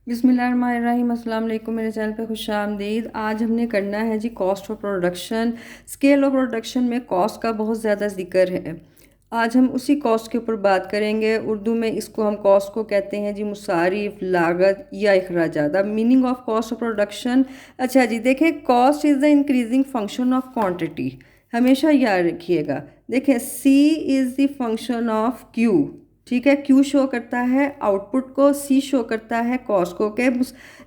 बिस्मिल्लाहिर्रहमानिर्रहीम। अस्सलाम वालेकुम। मेरे चैनल पे खुशामदीद। आज हमने करना है जी cost of production. Scale of production में कॉस्ट का बहुत ज़्यादा जिक्र है। आज हम उसी कॉस्ट के ऊपर बात करेंगे। उर्दू में इसको हम कॉस्ट को कहते हैं जी मुसारिफ, लागत या अखराजात। अब meaning of cost of production. अच्छा जी, देखें, cost is the increasing function of quantity. हमेशा याद रखिएगा। देखें, C is the function of Q. ठीक है, क्यू शो करता है आउटपुट को, सी शो करता है कॉस्ट को। के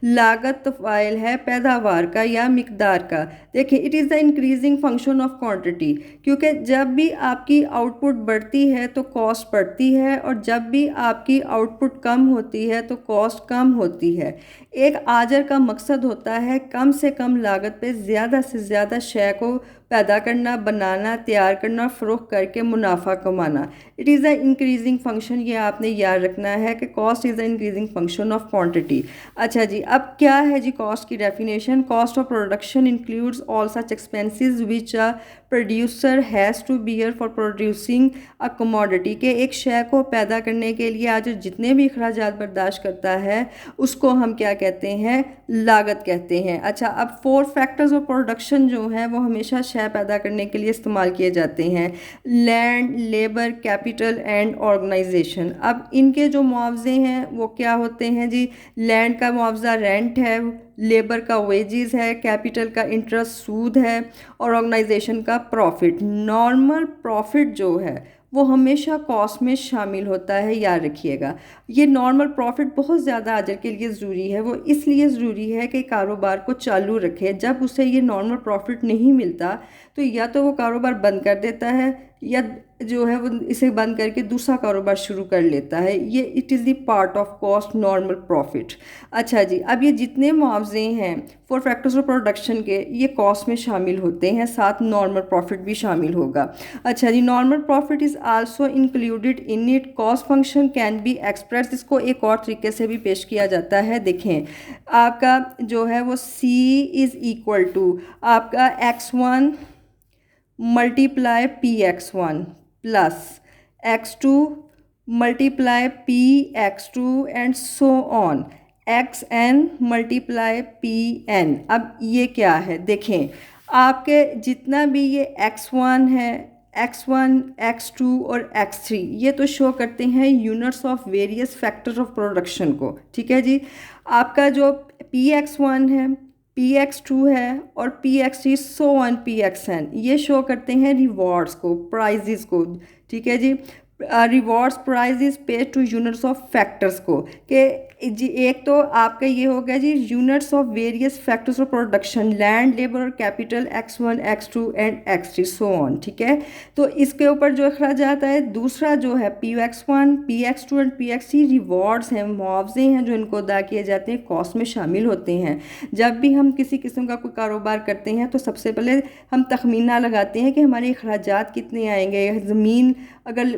लागत फाइल है पैदावार का या मिकदार का। देखिए, it is the increasing function of quantity, क्योंकि जब भी आपकी आउटपुट बढ़ती है तो कॉस्ट बढ़ती है, और जब भी आपकी आउटपुट कम होती है तो कॉस्ट कम होती है। एक आजर का मकसद होता है कम से कम लागत पे ज़्यादा से ज़्यादा शय को पैदा करना, बनाना, तैयार करना, फ़रोख्त करके मुनाफा कमाना। It is the increasing function. ये आपने याद रखना है कि cost is the increasing function of quantity. अच्छा जी, अब क्या है जी कॉस्ट की definition. Cost of production includes all such expenses which a producer has to bear for producing a commodity. के एक शय को पैदा करने के लिए आज जितने भी अखराजात बर्दाश्त करता है उसको हम क्या कहते हैं, लागत कहते हैं। अच्छा, अब 4 फैक्टर्स ऑफ प्रोडक्शन जो हैं वो हमेशा शय पैदा करने के लिए इस्तेमाल किए जाते हैं। Land, labour, capital and organisation. अब इनके जो मुआवजे हैं वो क्या होते हैं जी। लैंड का मुआवजा रेंट है, लेबर का वेजेस है, कैपिटल का इंटरेस्ट सूद है, और ऑर्गेनाइजेशन का प्रॉफिट। नॉर्मल प्रॉफिट जो है वो हमेशा कॉस्ट में शामिल होता है, याद रखिएगा। ये नॉर्मल प्रॉफिट बहुत ज़्यादा अजर के लिए ज़रूरी है। वो इसलिए ज़रूरी है कि कारोबार को चालू रखे। जब उसे ये नॉर्मल प्रॉफिट नहीं मिलता तो या तो वो कारोबार बंद कर देता है या जो है वो इसे बंद करके दूसरा कारोबार शुरू कर लेता है। ये it is the part of cost, normal profit. अच्छा जी, अब ये जितने मुआवजे हैं 4 फैक्टर्स ऑफ प्रोडक्शन के, ये कॉस्ट में शामिल होते हैं, साथ नॉर्मल प्रॉफिट भी शामिल होगा। अच्छा जी, normal profit is also included in it. Cost function can be express. इसको एक और तरीके से भी पेश किया जाता है। देखें, आपका जो है वो सी इज़ इक्वल टू आपका x1 multiply px1 plus x2 multiply px2 and so on xn multiply pn। अब ये क्या है, देखें, आपके जितना भी ये x1 है, x1, x2 और x3, ये तो शो करते हैं units of various factors of production को। ठीक है जी। आपका जो px1 है, px2 है और px3 सो ऑन pxn, ये शो करते हैं रिवॉर्ड्स को, प्राइजेस को। ठीक है जी। Rewards, prizes pay to units of factors को। कि जी एक तो आपका ये हो गया जी units of various factors of production, land, labour और capital, x1, x2 and x3 so on. ठीक है, तो इसके ऊपर जो अखराजात है, दूसरा जो है px1, px2 and px3 rewards हैं, मुआवजे हैं जो इनको अदा किए जाते हैं, कॉस्ट में शामिल होते हैं। जब भी हम किसी किस्म का कोई कारोबार करते हैं तो सबसे पहले हम तखमीना लगाते हैं कि हमारे अखराजात कितने आएंगे। ज़मीन, अगर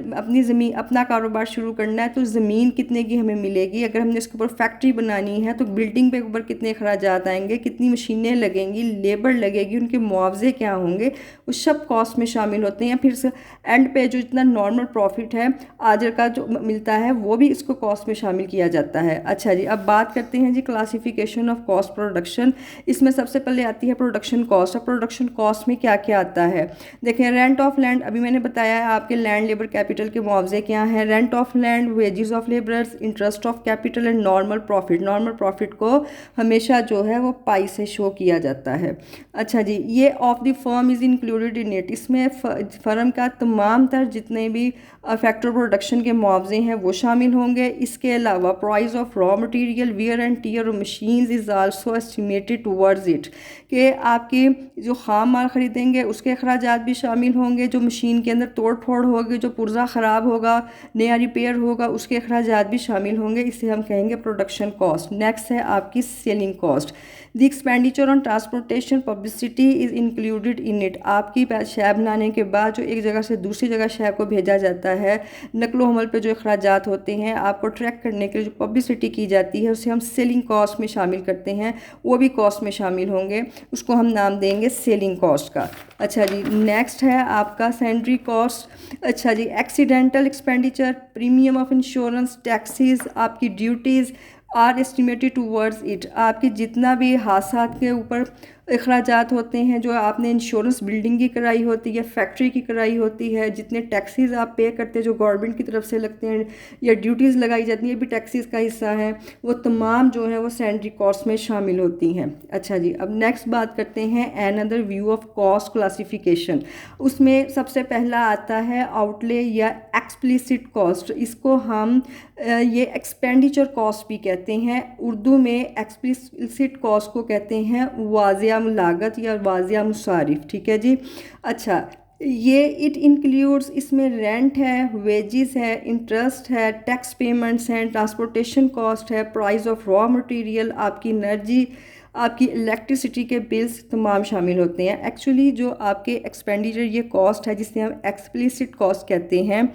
अपना कारोबार शुरू करना है तो ज़मीन कितने की हमें मिलेगी। अगर हमने इसके ऊपर फैक्ट्री बनानी है तो बिल्डिंग पे ऊपर कितने अखराजात आएंगे, कितनी मशीनें लगेंगी, लेबर लगेगी, उनके मुआवजे क्या होंगे, वो सब कॉस्ट में शामिल होते हैं। फिर एंड पे जो जितना नॉर्मल प्रॉफिट है आजर का जो मिलता है वो भी इसको कॉस्ट में शामिल किया जाता है। अच्छा जी, अब बात करते हैं जी क्लासिफिकेशन ऑफ कॉस्ट प्रोडक्शन। इसमें सबसे पहले आती है प्रोडक्शन कॉस्ट। अब प्रोडक्शन कॉस्ट में क्या क्या आता है, देखें, रेंट ऑफ लैंड, अभी मैंने बताया है आपके लैंड, लेबर, कैपिटल के मुआवजे क्या हैं। Rent of land, wages of labourers, interest of capital and normal profit. Normal profit को हमेशा जो है वो पाई से शो किया जाता है। अच्छा जी, ये of the firm is included in it. इसमें फर्म का तमाम तर जितने भी फैक्टर प्रोडक्शन के मुआवजे हैं वो शामिल होंगे। इसके अलावा price of raw material, wear and tear और machines is also estimated towards it. कि आपकी जो खाम माल ख़रीदेंगे उसके अखराजात भी शामिल होंगे, जो मशीन के अंदर तोड़ फोड़ होगी, जो पुर्जा ख़राब होगा, नया रिपेयर होगा, उसके अखराजात भी शामिल होंगे। इसे हम कहेंगे प्रोडक्शन कॉस्ट। नेक्स्ट है आपकी selling cost. The expenditure on transportation publicity is included in it. आपकी शय बनाने के बाद जो एक जगह से दूसरी जगह शय को भेजा जाता है, नकलो हमल पे जो अखराजात होते हैं, आपको ट्रैक करने के लिए जो पब्लिसिटी की जाती है उसे हम सेलिंग कॉस्ट में शामिल करते हैं, वो भी कॉस्ट में शामिल होंगे। उसको हम नाम देंगे सेलिंग कॉस्ट का। अच्छा जी, नेक्स्ट है आपका सेंड्री कॉस्ट। अच्छा जी, accidental expenditure, premium of insurance, taxes, आपकी duties, are estimated towards it. आपके जितना भी हादसा के ऊपर अखराजात होते हैं, जो आपने इंश्योरेंस बिल्डिंग की कराई होती है, फैक्ट्री की कराई होती है, जितने टैक्सीज़ आप पे करते हैं जो गवर्नमेंट की तरफ से लगते हैं या ड्यूटीज़ लगाई जाती हैं, ये भी टैक्सीज़ का हिस्सा है, वो तमाम जो है वो सैलरी कॉस्ट में शामिल होती हैं। अच्छा जी, अब नेक्स्ट बात करते हैं another view of cost classification. उसमें सबसे पहला आता है आउटले या एक्सप्लिसिट कॉस्ट। इसको हम ये एक्सपेंडिचर कॉस्ट भी कहते हैं। उर्दू में एक्सप्लिसिट कॉस्ट को कहते हैं वाजिया लागत या वाजिया मुसारिफ। ठीक है जी। अच्छा, ये इट इंक्लूड्स, इसमें रेंट है, वेजिस है, इंटरेस्ट है, टैक्स पेमेंट्स हैं, ट्रांसपोर्टेशन कॉस्ट है, प्राइस ऑफ रॉ मटेरियल, आपकी एनर्जी, आपकी इलेक्ट्रिसिटी के बिल्स तमाम शामिल होते हैं। एक्चुअली जो आपके एक्सपेंडिचर ये कॉस्ट है जिसे हम एक्सप्लिसिट कॉस्ट कहते हैं,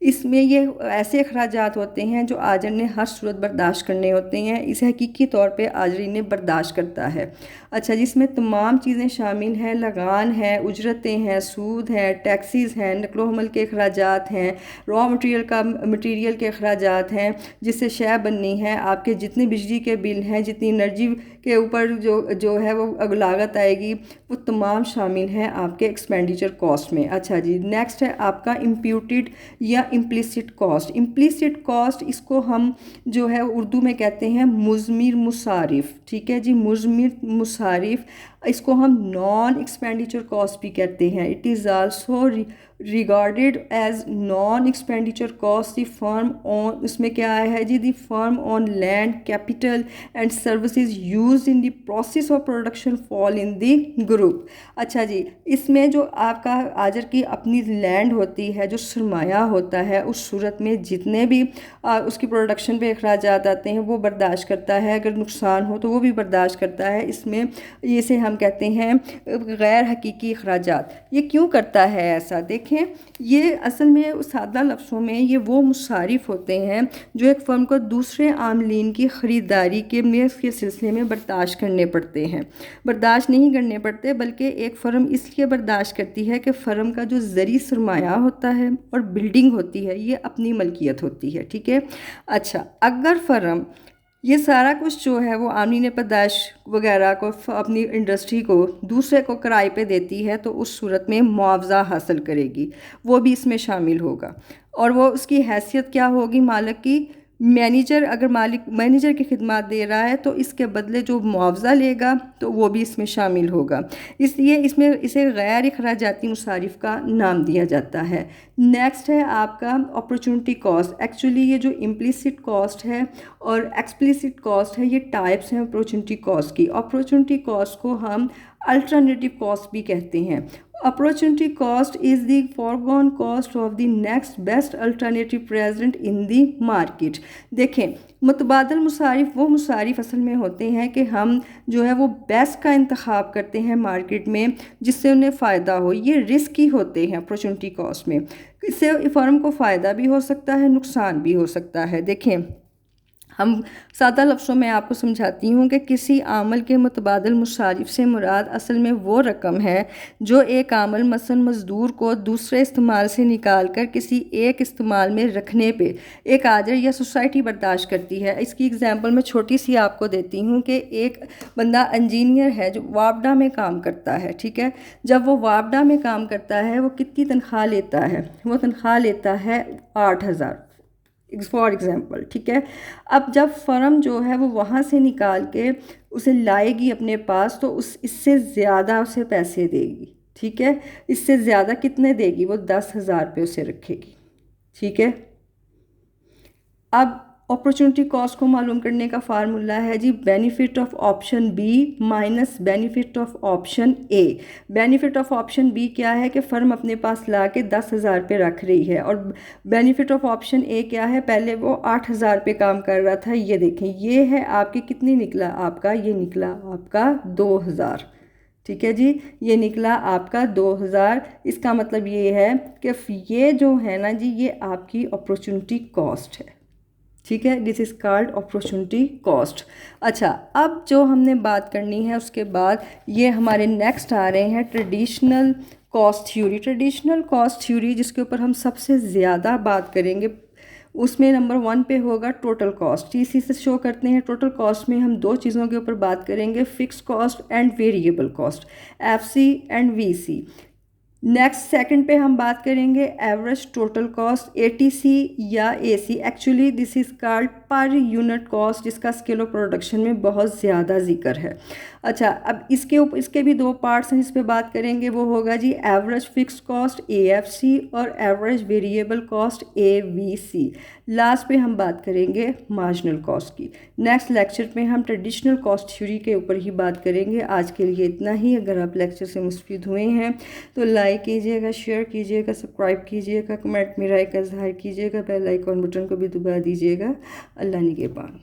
इसमें ये ऐसे अखराजात होते हैं जो आजर ने हर सूरत बर्दाश्त करने होते हैं। इसे हकीकी तौर पे आजरी ने बर्दाश्त करता है। अच्छा, जिसमें तमाम चीज़ें शामिल हैं, लगान है, उजरतें हैं, सूद है, टैक्सीज़ हैं, नकलो हमल के अखराजात हैं, रॉ मटीरियल के अखराजात हैं जिससे शय बननी है, आपके जितने बिजली के बिल हैं, जितनी एनर्जी के ऊपर जो है वो लागत आएगी, वो तमाम शामिल हैं आपके एक्सपेंडिचर कॉस्ट में। अच्छा जी, नेक्स्ट है आपका इम्प्यूटेड या इम्प्लिसिट कॉस्ट। इम्प्लिसिट कॉस्ट, इसको हम जो है उर्दू में कहते हैं मुज़मिर मुसारिफ। ठीक है जी, मुज़मिर मुसारिफ, इसको हम नॉन एक्सपेंडिचर कॉस्ट भी कहते हैं। It is also regarded as non expenditure cost the firm on, इसमें क्या है जी, the firm on land capital and services used in the process of production fall in the group. अच्छा जी, इसमें जो आपका आजर की अपनी लैंड होती है, जो सरमाया होता है, उस सूरत में जितने भी उसकी प्रोडक्शन पे अखराजात आते हैं वो बर्दाश्त करता है। अगर नुकसान हो तो वो भी बर्दाश्त करता है। इसमें इसे हम कहते हैं गैर हकीकी अखराजात। ये क्यों करता है ऐसा? देखें, ये असल में सादा लफ्ज़ों में ये वो मुसारिफ होते हैं जो एक फ़र्म को दूसरे आमलीन की ख़रीदारी के सिलसिले में बर्दाश्त करने पड़ते हैं। बर्दाश्त नहीं करने पड़ते, बल्कि एक फ़र्म इसलिए बर्दाश्त करती है कि फ़र्म का जो ज़री सरमाया होता है और बिल्डिंग होती है ये अपनी मलकियत होती है। ठीक है। अच्छा, अगर फ़र्म ये सारा कुछ जो है वो आमलीन पैदाइश वगैरह को अपनी इंडस्ट्री को दूसरे को किराए पे देती है तो उस सूरत में मुआवजा हासिल करेगी, वो भी इसमें शामिल होगा। और वो उसकी हैसियत क्या होगी? मालिक की मैनेजर, अगर मालिक मैनेजर की खिदमत दे रहा है तो इसके बदले जो मुआवजा लेगा तो वो भी इसमें शामिल होगा। इसलिए इसमें इसे गैर अखराजाती मुसारिफ का नाम दिया जाता है। नेक्स्ट है आपका अपॉर्चुनिटी कॉस्ट। एक्चुअली ये जो इम्प्लिसिट कॉस्ट है और एक्सप्लिसिट कॉस्ट है, ये टाइप्स हैं अपॉर्चुनिटी कॉस्ट की। अपॉर्चुनिटी कॉस्ट को हम अल्टरनेटिव कॉस्ट भी कहते हैं। Opportunity cost is the foregone cost of the next best alternative present in the market. देखें, मुतबादल मुसारिफ वो मुसारिफ असल में होते हैं कि हम जो है वो बेस्ट का इंतखाब करते हैं मार्केट में जिससे उन्हें फ़ायदा हो। ये रिस्की होते हैं अपॉर्चुनिटी कॉस्ट में। इससे फर्म को फ़ायदा भी हो सकता है, नुकसान भी हो सकता है। देखें, हम सादा लफ्ज़ों में आपको समझाती हूँ कि किसी आमल के मुतबादल मुसारिफ से मुराद असल में वो रकम है जो एक आमल मसलन मज़दूर को दूसरे इस्तेमाल से निकाल कर किसी एक इस्तेमाल में रखने पे एक आजर या सोसाइटी बर्दाश्त करती है। इसकी एग्जांपल मैं छोटी सी आपको देती हूँ कि एक बंदा इंजीनियर है जो वापडा में काम करता है। ठीक है, जब वो वापडा में काम करता है वो कितनी तनख्वाह लेता है? वो तनख्वाह लेता है 8,000 फॉर एग्ज़ाम्पल। ठीक है, अब जब फ़र्म जो है वो वहाँ से निकाल के उसे लाएगी अपने पास तो इससे ज़्यादा उसे पैसे देगी। ठीक है, इससे ज़्यादा कितने देगी? वो 10,000 पे उसे रखेगी। ठीक है, अब अपॉर्चुनिटी कॉस्ट को मालूम करने का फार्मूला है जी, benefit of option B minus benefit of option A. Benefit of option B क्या है कि फ़र्म अपने पास ला के 10,000 पे रख रही है, और बेनिफिट ऑफ ऑप्शन ए क्या है? पहले वो 8,000 पे काम कर रहा था। ये देखें, ये है आपकी कितनी निकला आपका? ये निकला आपका 2,000। ठीक है जी, ये निकला आपका 2,000। इसका मतलब ये है कि ये जो है ना जी, ये आपकी अपॉर्चुनिटी कॉस्ट है। ठीक है, this is called opportunity cost. अच्छा, अब जो हमने बात करनी है उसके बाद ये हमारे नेक्स्ट आ रहे हैं traditional cost theory. Traditional cost theory जिसके ऊपर हम सबसे ज़्यादा बात करेंगे उसमें नंबर 1 पे होगा टोटल कॉस्ट। इसी से शो करते हैं। टोटल कॉस्ट में हम दो चीज़ों के ऊपर बात करेंगे, fix cost and variable cost, FC and VC. Next second पे हम बात करेंगे एवरेज टोटल कॉस्ट, एटीसी या AC. Actually this is called per unit cost, जिसका स्केल ऑफ प्रोडक्शन में बहुत ज़्यादा जिक्र है। अच्छा, अब इसके भी दो पार्ट्स हैं जिस पे बात करेंगे, वो होगा जी एवरेज फिक्स कॉस्ट एएफसी और average variable cost AVC. Last पे हम बात करेंगे मार्जिनल कॉस्ट की। नेक्स्ट लेक्चर में हम ट्रेडिशनल कॉस्ट थ्योरी के ऊपर ही बात करेंगे। आज के लिए इतना ही। अगर आप लेक्चर से मुस्तफीद हुए हैं तो लाइक कीजिएगा, शेयर कीजिएगा, सब्सक्राइब कीजिएगा, कमेंट में राय का इजहार कीजिएगा, बेल आइकॉन बटन को भी दबा दीजिएगा। अल्लाह निगहबान।